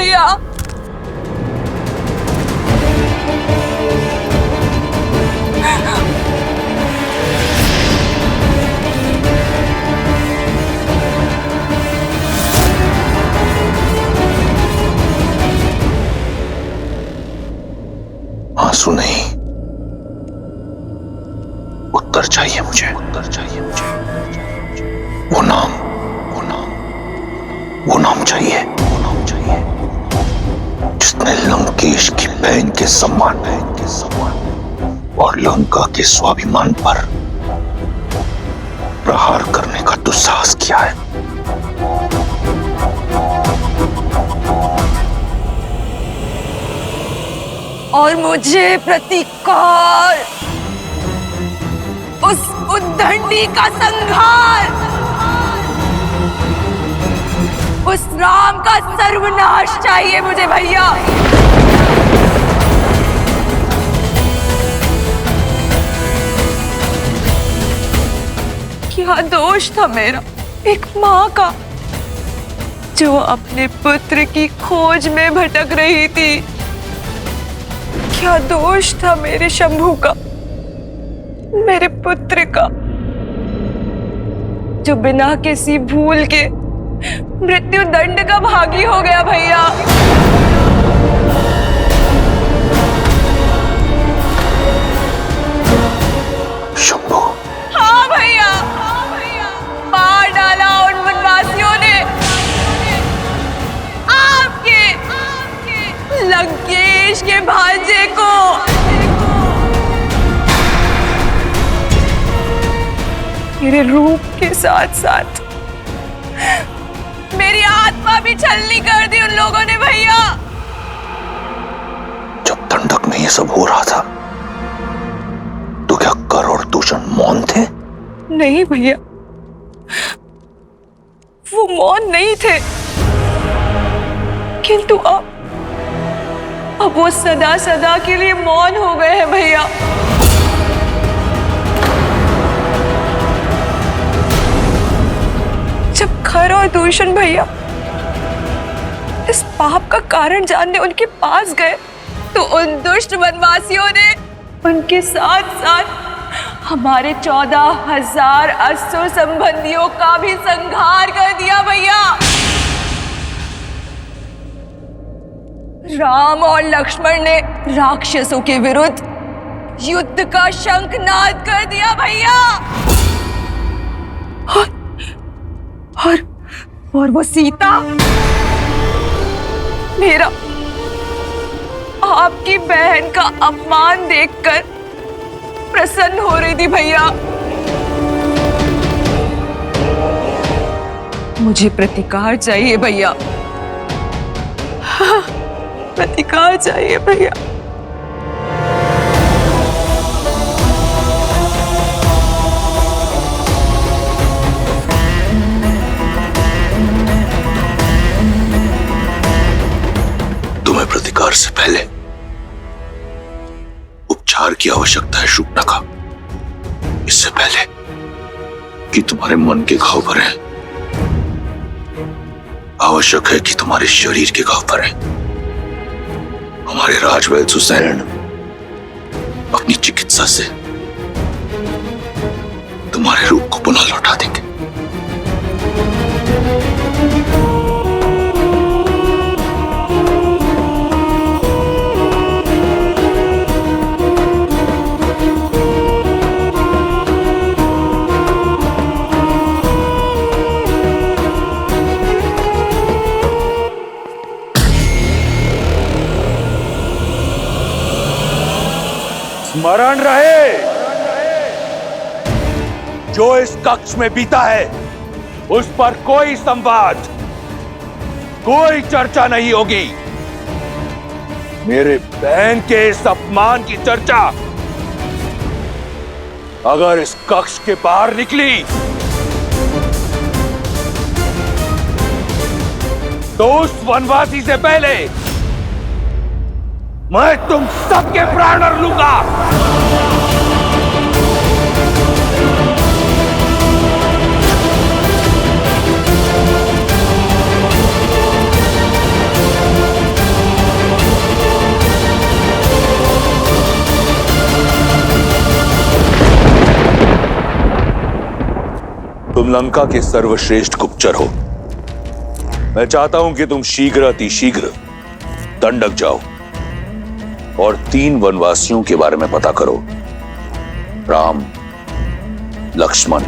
भैया। आंसू नहीं, उत्तर चाहिए मुझे, उत्तर चाहिए मुझे। वो नाम, वो नाम, वो नाम चाहिए, वो नाम चाहिए जिसने लंकेश की बहन के सम्मान और लंका के स्वाभिमान पर प्रहार करने का दुस्साहस किया है। और मुझे प्रतीकार, उस उद्दंडी का संहार, उस राम का सर्वनाश चाहिए मुझे भैया। क्या दोष था मेरा एक माँ का, जो अपने पुत्र की खोज में भटक रही थी। क्या दोष था मेरे शंभू का, मेरे पुत्र का, जो बिना किसी भूल के मृत्यु दंड का भागी हो गया भैया। शंभू। हाँ भैया, मार डाला उन वनवासियों ने आपके लंकेश के भांजे को। मेरे रूप के साथ साथ मेरी आत्मा भी छलनी कर दी उन लोगों ने भैया। जब दंडक में ये सब हो रहा था तो क्या कर और दूषण मौन थे? नहीं भैया, वो मौन नहीं थे, किंतु अब वो सदा सदा के लिए मौन हो गए हैं भैया। जब खर और दूषण भैया इस पाप का कारण जानने उनके पास गए तो उन दुष्ट वनवासियों ने उनके साथ साथ हमारे 14,000 असुर संबंधियों का भी संहार कर दिया भैया। राम और लक्ष्मण ने राक्षसों के विरुद्ध युद्ध का शंखनाद कर दिया भैया। और वो सीता मेरा आपकी बहन का अपमान देखकर प्रसन्न हो रही थी भैया। मुझे प्रतिकार चाहिए भैया, प्रतिकार चाहिए भैया। तुम्हें प्रतिकार से पहले उपचार की आवश्यकता है शूर्पणखा। इससे पहले कि तुम्हारे मन के घाव भरे, आवश्यक है कि तुम्हारे शरीर के घाव भरे। हमारे राजवैद्य सुसैन अपनी चिकित्सा से तुम्हारे रूप को पुनः लौटा देंगे। स्मरण रहे, जो इस कक्ष में बीता है उस पर कोई संवाद, कोई चर्चा नहीं होगी। मेरे बहन के इस अपमान की चर्चा अगर इस कक्ष के बाहर निकली तो उस वनवासी से पहले मैं तुम सबके प्राण लूंगा। लंका के सर्वश्रेष्ठ गुप्तचर हो। मैं चाहता हूं कि तुम शीघ्र अतिशीघ्र दंडक जाओ और 3 वनवासियों के बारे में पता करो, राम, लक्ष्मण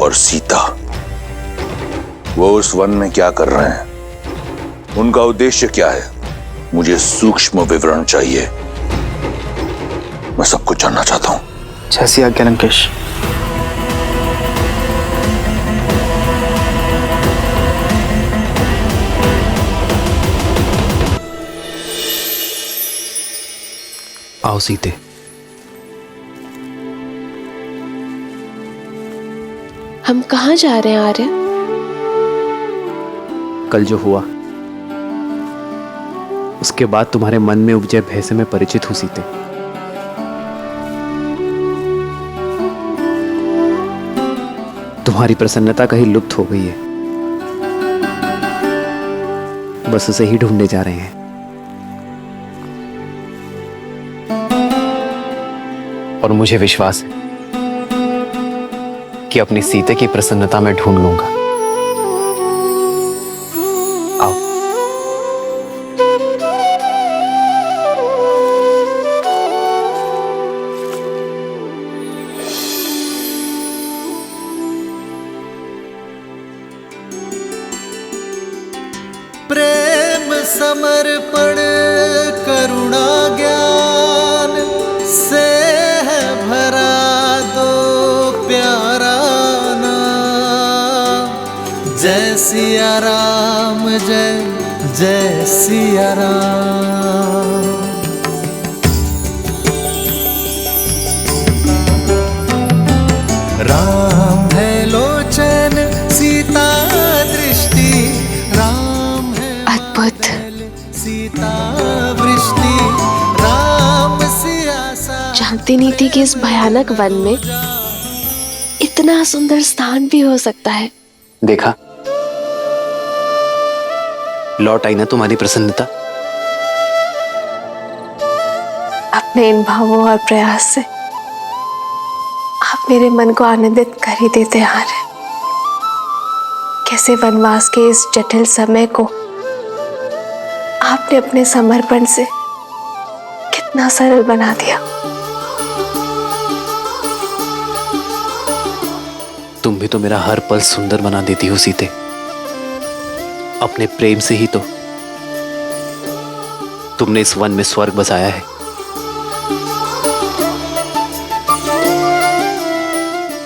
और सीता। वो उस वन में क्या कर रहे हैं, उनका उद्देश्य क्या है, मुझे सूक्ष्म विवरण चाहिए। मैं सब कुछ जानना चाहता हूं। जैसी आज्ञा लंकेश। आओ सीते। हम कहाँ जा रहे हैं आर्य? कल जो हुआ उसके बाद तुम्हारे मन में उपजे भय से मैं परिचित हूं सीते। तुम्हारी प्रसन्नता कहीं लुप्त हो गई है, बस उसे ही ढूंढने जा रहे हैं। और मुझे विश्वास है कि अपनी सीते की प्रसन्नता मैं ढूंढ लूंगा। आओ। प्रेम समर्पण करुणा ज्ञान से है भरा दो प्यारा नाम। जय सिया राम, जय जय सिया राम। राम है लोचन, सीता दृष्टि, राम है अद्भुत। सीता वृष्टि, राम सियासा। जानती नहीं थी कि इस भयानक वन में इतना सुंदर स्थान भी हो सकता है। देखा, लौट आई ना तुम्हारी प्रसन्नता। अपने इन भावों और प्रयास से आप मेरे मन को आनंदित कर ही देते आ रहे। कैसे वनवास के इस जटिल समय को आपने अपने समर्पण से कितना सरल बना दिया। तुम भी तो मेरा हर पल सुंदर बना देती हो सीते। अपने प्रेम से ही तो तुमने इस वन में स्वर्ग बसाया है।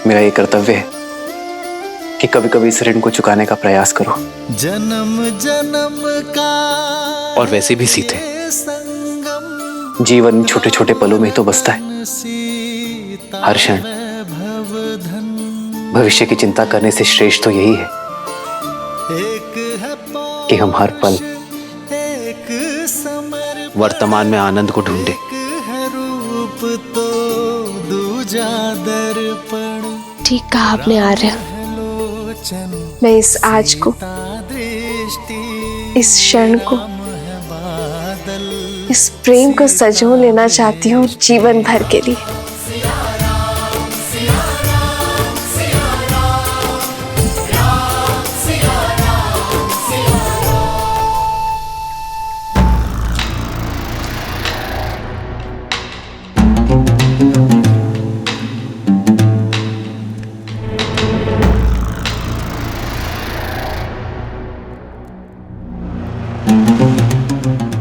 मेरा ये कर्तव्य है कि कभी कभी इस ऋण को चुकाने का प्रयास करो। जन्म जन्म का और वैसे भी सीते, संगम, जीवन छोटे छोटे पलों में ही तो बसता है। हर क्षण भविष्य की चिंता करने से श्रेष्ठ तो यही है कि हम हर पल वर्तमान में आनंद को ढूंढे। रूप तो दूजा दर्पण। ठीक कहा आपने आर्य। मैं इस आज को, इस क्षण को, इस प्रेम को सजो लेना चाहती हूँ जीवन भर के लिए।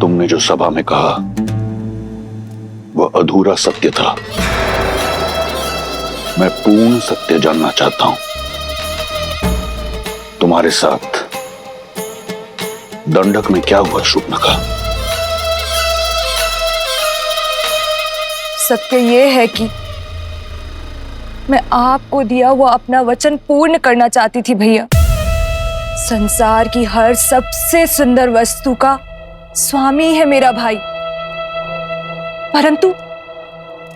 तुमने जो सभा में कहा वह अधूरा सत्य था। मैं पूर्ण सत्य जानना चाहता हूं। तुम्हारे साथ दंडक में क्या हुआ शूर्पणखा? सत्य ये है कि मैं आपको दिया हुआ अपना वचन पूर्ण करना चाहती थी भैया। संसार की हर सबसे सुंदर वस्तु का स्वामी है मेरा भाई, परंतु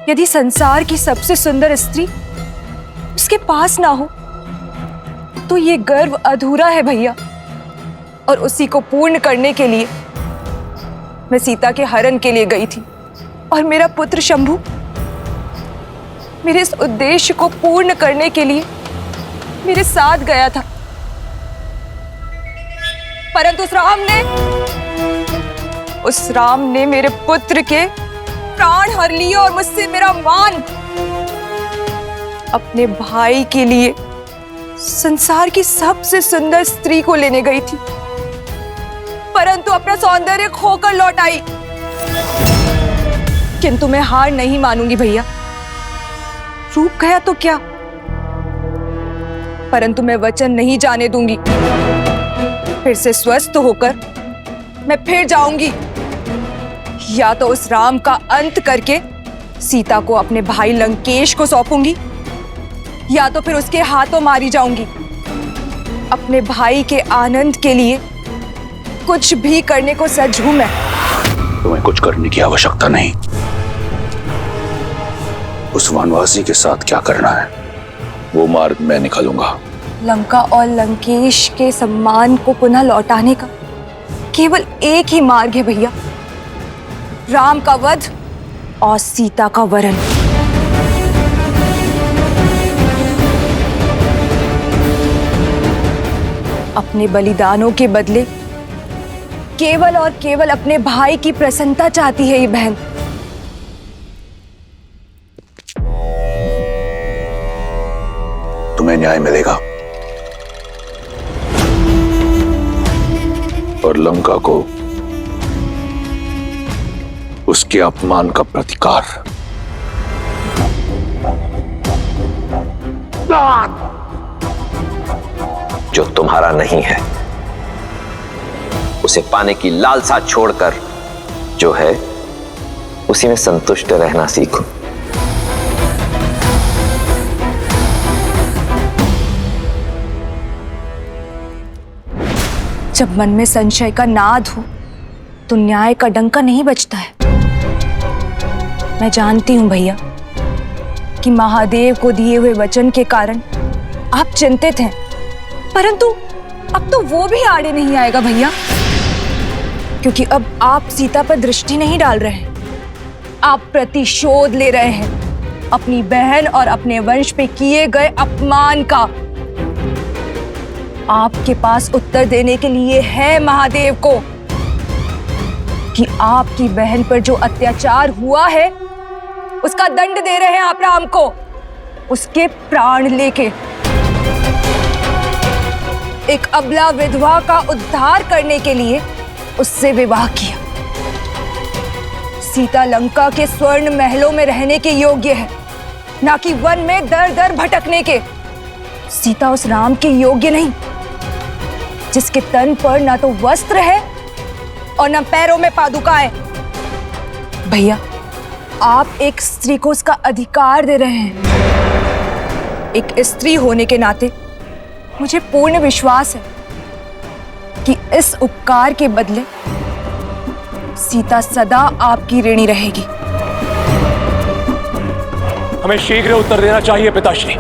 यदि संसार की सबसे सुंदर स्त्री उसके पास ना हो तो ये गर्व अधूरा है भैया। और उसी को पूर्ण करने के लिए मैं सीता के हरण के लिए गई थी और मेरा पुत्र शंभु मेरे इस उद्देश्य को पूर्ण करने के लिए मेरे साथ गया था, परंतु उस राम ने मेरे पुत्र के प्राण हर लिए और मुझसे मेरा मान। अपने भाई के लिए संसार की सबसे सुंदर स्त्री को लेने गई थी, परंतु अपना सौंदर्य खोकर लौट आई। किंतु मैं हार नहीं मानूंगी भैया। रूप गया तो क्या, परंतु मैं वचन नहीं जाने दूंगी। फिर से स्वस्थ होकर मैं फिर जाऊंगी। या तो उस राम का अंत करके सीता को अपने भाई लंकेश को सौंपूंगी, या तो फिर उसके हाथों मारी जाऊंगी। अपने भाई के आनंद के लिए कुछ भी करने को सज्ज हूं मैं। तुम्हें कुछ करने की आवश्यकता नहीं। उस वनवासी के साथ क्या करना है वो मार्ग मैं निकालूंगा। लंका और लंकेश के सम्मान को पुनः लौटाने का केवल एक ही मार्ग है भैया, राम का वध और सीता का वरण। अपने बलिदानों के बदले केवल और केवल अपने भाई की प्रसन्नता चाहती है ये बहन। तुम्हें न्याय मिलेगा और लंका को उसके अपमान का प्रतिकार। जो तुम्हारा नहीं है उसे पाने की लालसा छोड़कर जो है उसी में संतुष्ट रहना सीखो। जब मन में संशय का नाद हो तो न्याय का डंका नहीं बजता है। मैं जानती हूं भैया कि महादेव को दिए हुए वचन के कारण आप चिंतित हैं, परंतु अब तो वो भी आड़े नहीं आएगा भैया, क्योंकि अब आप सीता पर दृष्टि नहीं डाल रहे हैं, आप प्रतिशोध ले रहे हैं अपनी बहन और अपने वंश पे किए गए अपमान का। आपके पास उत्तर देने के लिए है महादेव को कि आपकी बहन पर जो अत्याचार हुआ है उसका दंड दे रहे हैं आप राम को, उसके प्राण लेके। एक अबला विधवा का उद्धार करने के लिए उससे विवाह किया। सीता लंका के स्वर्ण महलों में रहने के योग्य है, ना कि वन में दर दर भटकने के। सीता उस राम के योग्य नहीं जिसके तन पर ना तो वस्त्र है और ना पैरों में पादुकाएं। भैया, आप एक स्त्री को उसका अधिकार दे रहे हैं। एक स्त्री होने के नाते मुझे पूर्ण विश्वास है कि इस उपकार के बदले सीता सदा आपकी ऋणी रहेगी। हमें शीघ्र उत्तर देना चाहिए पिताश्री।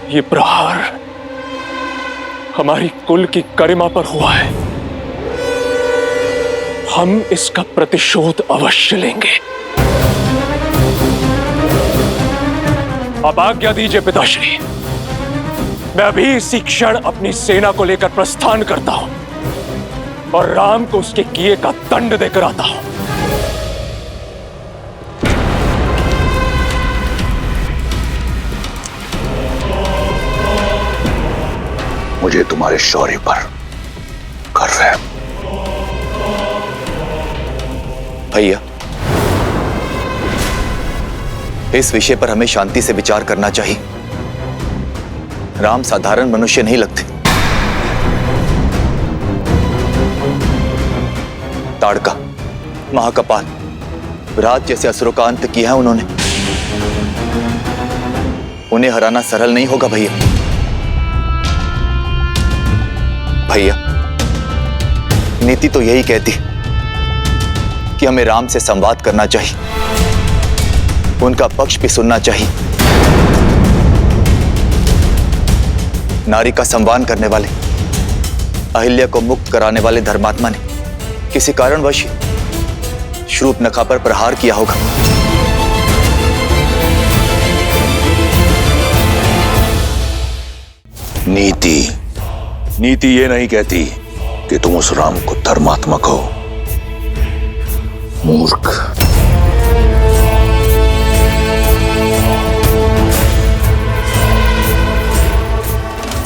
ये प्रहार हमारी कुल की गरिमा पर हुआ है, हम इसका प्रतिशोध अवश्य लेंगे। अब आज्ञा दीजिए पिताश्री, मैं अभी इसी क्षण अपनी सेना को लेकर प्रस्थान करता हूं और राम को उसके किए का दंड देकर आता हूं। मुझे तुम्हारे शौर्य पर गर्व है। भैया, इस विषय पर हमें शांति से विचार करना चाहिए। राम साधारण मनुष्य नहीं लगते। ताड़का, महाकपाल, राज जैसे असुरों का अंत किया है उन्होंने। उन्हें हराना सरल नहीं होगा भैया। भैया, नीति तो यही कहती कि हमें राम से संवाद करना चाहिए, उनका पक्ष भी सुनना चाहिए। नारी का सम्मान करने वाले, अहिल्या को मुक्त कराने वाले धर्मात्मा ने किसी कारणवश शूर्पणखा पर प्रहार किया होगा। नीति ये नहीं कहती कि तुम उस राम को धर्मात्मा कहो। मूर्ख।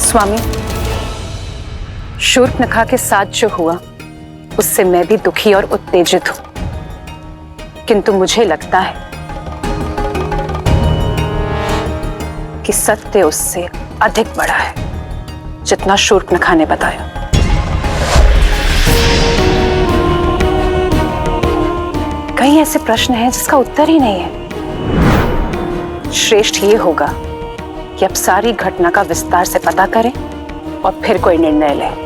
स्वामी, शूर्पणखा के साथ जो हुआ उससे मैं भी दुखी और उत्तेजित हूं, किंतु मुझे लगता है कि सत्य उससे अधिक बड़ा है जितना शूर्पणखा ने बताया। कई ऐसे प्रश्न हैं जिसका उत्तर ही नहीं है। श्रेष्ठ ये होगा कि अब सारी घटना का विस्तार से पता करें और फिर कोई निर्णय लें।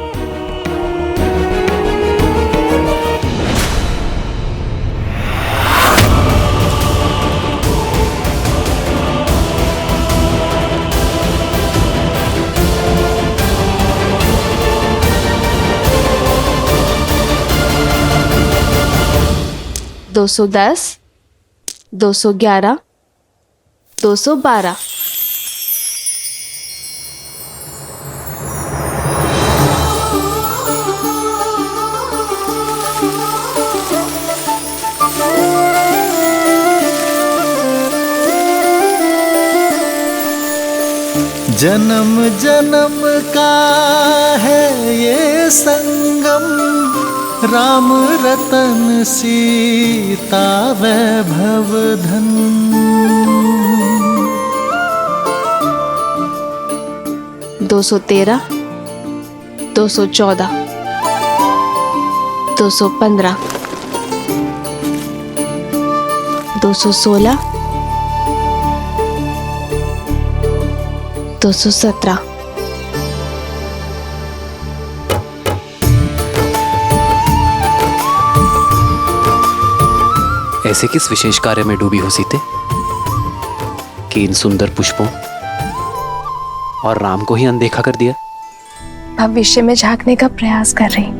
दो 210, 211, 212। जन्म जन्म का है ये संगम, राम रतन सीता वैभव धन। 213, 214, 215, 216, 217। ऐसे किस विशेष कार्य में डूबी हो सीते कि इन सुंदर पुष्पों और राम को ही अनदेखा कर दिया? भविष्य में झांकने का प्रयास कर रही हूं।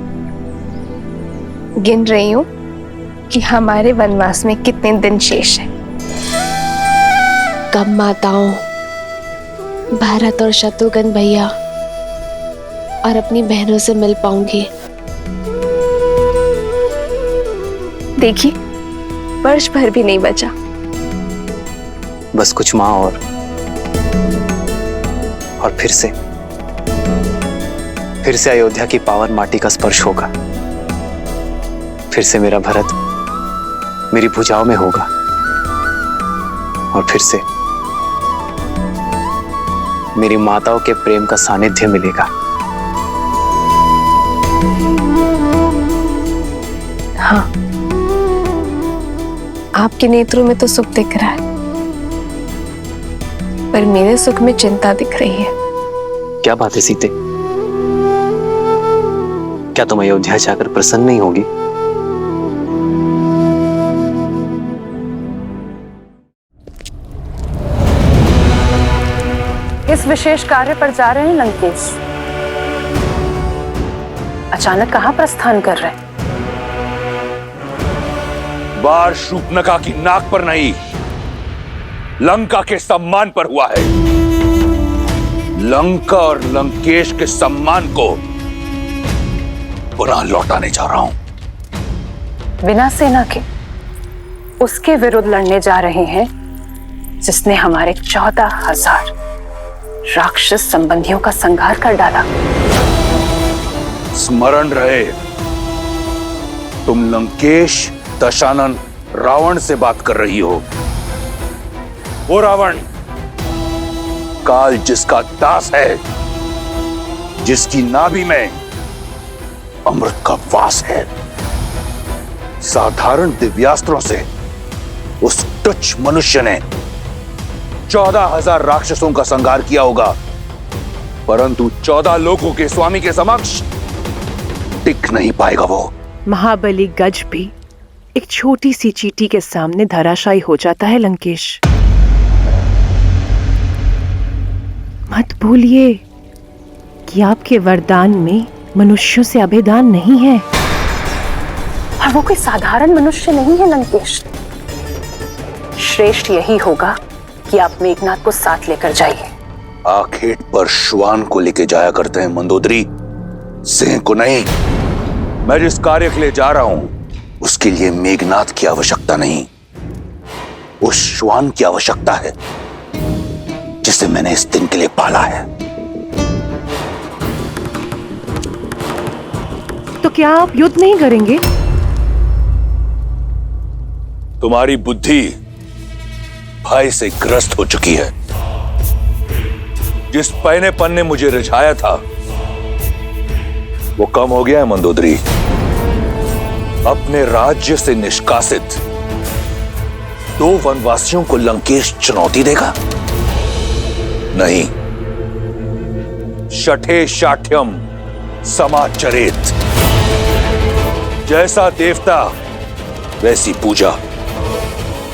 गिन रही हूं कि हमारे वनवास में कितने दिन शेष हैं। कब माताओं, भारत और शत्रुघ्न भैया और अपनी बहनों से मिल पाऊंगी। देखिए, वर्ष भर भी नहीं बचा। बस कुछ माह और फिर से अयोध्या की पावन माटी का स्पर्श होगा। फिर से मेरा भरत मेरी भुजाओं में होगा और फिर से मेरी माताओं के प्रेम का सानिध्य मिलेगा। हाँ, आपके नेत्रों में तो सुख दिख रहा है, पर मेरे सुख में चिंता दिख रही है। क्या बात है सीते? क्या तुम अयोध्या जाकर प्रसन्न नहीं होगी? इस विशेष कार्य पर जा रहे हैं लंकेश? अचानक कहां प्रस्थान कर रहे हैं? वार शूर्पणखा की नाक पर नहीं, लंका के सम्मान पर हुआ है। लंका और लंकेश के सम्मान को पुनः लौटाने जा रहा हूं। बिना सेना के उसके विरुद्ध लड़ने जा रहे हैं जिसने हमारे 14,000 राक्षस संबंधियों का संहार कर डाला। स्मरण रहे, तुम लंकेश दशानन रावण से बात कर रही हो। वो रावण काल जिसका दास है, जिसकी नाभि में अमृत का वास है। साधारण दिव्यास्त्रों से उस तुच्छ मनुष्य ने 14,000 राक्षसों का संहार किया होगा, परंतु 14 लोगों के स्वामी के समक्ष टिक नहीं पाएगा। वो महाबली गज भी एक छोटी सी चींटी के सामने धराशायी हो जाता है। लंकेश, मत भूलिए कि आपके वरदान में मनुष्यों से अभेदान नहीं है। और वो कोई साधारण मनुष्य नहीं है लंकेश। श्रेष्ठ यही होगा कि आप मेघनाथ को साथ लेकर जाइए आखेट पर श्वान को लेके जाया करते हैं मंदोदरी, सिंह को नहीं। मैं जिस कार्य के लिए जा रहा हूं उसके लिए मेघनाथ की आवश्यकता नहीं, उस श्वान की आवश्यकता है जिसे मैंने इस दिन के लिए पाला है। तो क्या आप युद्ध नहीं करेंगे? तुम्हारी बुद्धि भय से ग्रस्त हो चुकी है। जिस पैनेपन ने मुझे रिझाया था वो कम हो गया है मंदोदरी। अपने राज्य से निष्कासित 2 वनवासियों को लंकेश चुनौती देगा? नहीं। शठे शाठ्यम समाचरेत। जैसा देवता वैसी पूजा,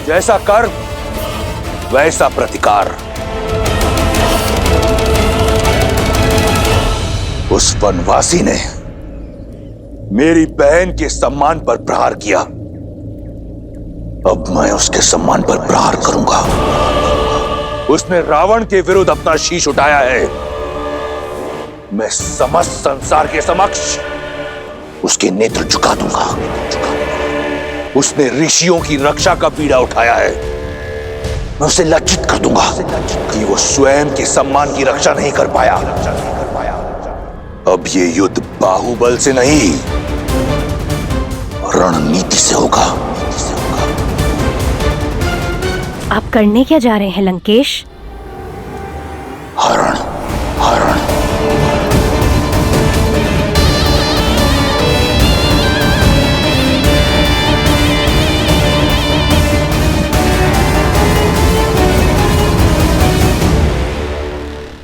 जैसा कर्म वैसा प्रतिकार। उस वनवासी ने मेरी बहन के सम्मान पर प्रहार किया, अब मैं उसके सम्मान पर प्रहार करूंगा। उसने रावण के विरुद्ध अपना शीश उठाया है, मैं समस्त संसार के समक्ष उसके नेत्र झुका दूंगा। उसने ऋषियों की रक्षा का बीड़ा उठाया है, मैं उसे लज्जित कर दूंगा कि वो स्वयं के सम्मान की रक्षा नहीं कर पाया। अब ये युद्ध बाहुबल से नहीं, रणनीति से होगा। आप करने क्या जा रहे हैं लंकेश?